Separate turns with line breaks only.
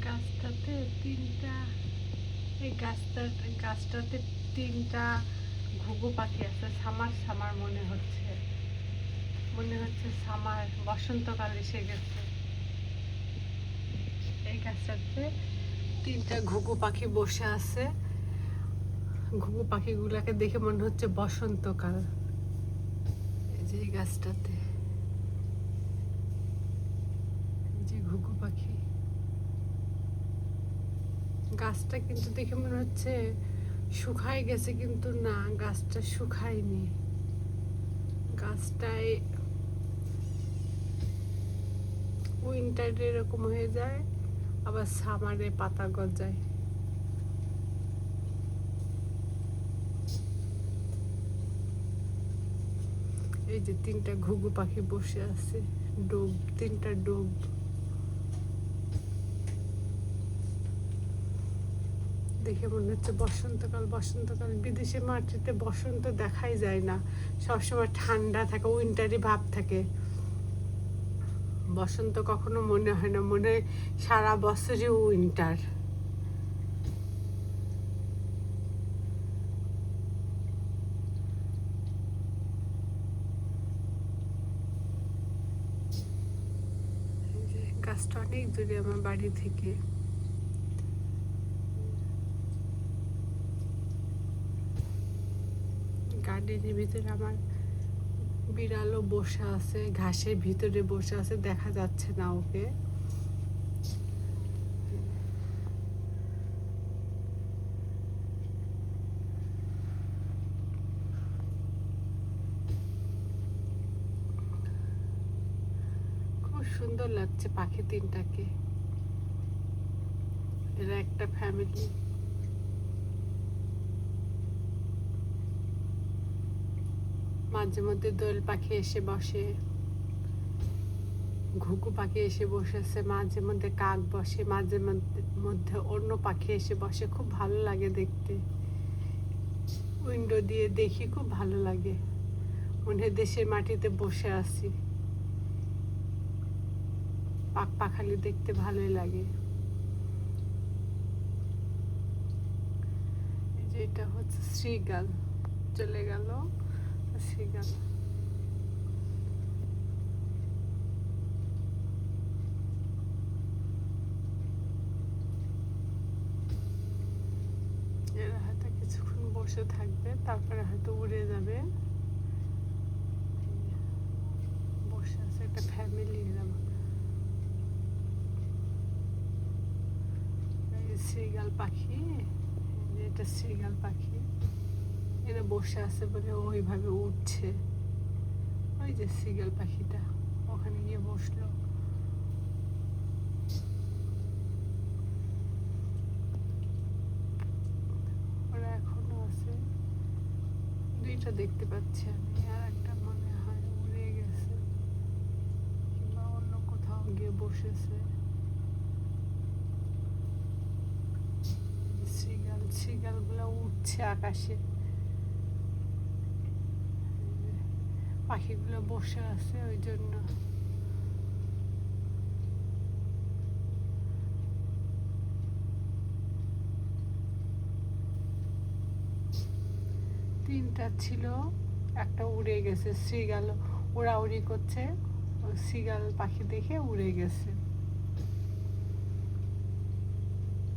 গাছটাতে তিনটা এই গাছটাতে তিনটা ঘুঘু পাখি আছে। সামার সামার মনে হচ্ছে সামার, বসন্তকাল এসে গেছে। এই গাছটাতে তিনটা ঘুঘু পাখি বসে আছে। ঘুঘু পাখিগুলাকে দেখে মনে হচ্ছে বসন্তকাল। এই যে এই গাছটাতে যে ঘুঘু পাখি, গাছটা কিন্তু দেখে মনে হচ্ছে শুকায় গেছে, কিন্তু না, গাছটা শুকায়নি। গাছটায় উইন্টারে এরকম হয়ে যায়, আবার সামারে পাতা গজায়। এই যে তিনটা ঘুঘু পাখি বসে আছে, ডোব, তিনটা ডোব। দেখে মনে হচ্ছে বসন্তকাল। বসন্তকাল বিদেশে মাটিতে বসন্ত দেখাই যায় না, সবসময় ঠান্ডা থাকে, উইন্টারি ভাব থাকে। বসন্ত কখনো মনে হয় না, মনে হয় সারা বছরই উইন্টার। গাছটা অনেক দূরে আমার বাড়ি থেকে। গার্ডেনের ভিতরে আমার বিড়ালও বসে আছে, ঘাসের ভিতরে বসে আছে, দেখা যাচ্ছে না ওকে। খুব সুন্দর লাগছে পাখি তিনটাকে। এরা একটা ফ্যামিলি। মাঝে মধ্যে দোয়েল পাখি এসে বসে, ঘুঘু পাখি এসে বসেছে, মাঝে মধ্যে কাক বসে, মাঝে মধ্যে অন্য পাখি এসে বসে। খুব ভালো লাগে দেখতে। উইন্ডো দিয়ে দেখি, খুব ভালো লাগে, মনে হয় দেশের মাটিতে বসে আছি। পাখালি দেখতে ভালোই লাগে। এই যে এটা হচ্ছে শ্রীগাল, চলে গেল শ্রীগাল। এরা হয়তো কিছুক্ষণ বসে থাকবে, তারপরে হয়তো উড়ে যাবে। বসে আছে একটা ফ্যামিলি। শ্রীগাল পাখি, এটা শ্রীগাল পাখি। এরা বসে আছে বলে ওইভাবে উঠছে। ওই যে শ্রীগাল পাখিটা ওখানে গিয়ে বসলো। ওরা এখনো আছে, দুইটা দেখতে পাচ্ছি আমি, আর একটা মনে হয় উড়ে গেছে কিংবা অন্য কোথাও গিয়ে বসেছে। শ্রীগাল গুলো উঠছে আকাশে, পাখিগুলো বসে আছে ওই জন্য। তিনটা ছিল, একটা উড়ে গেছে। শ্রীগাল উড়াউড়ি করছে, শ্রীগাল পাখি দেখে উড়ে গেছে।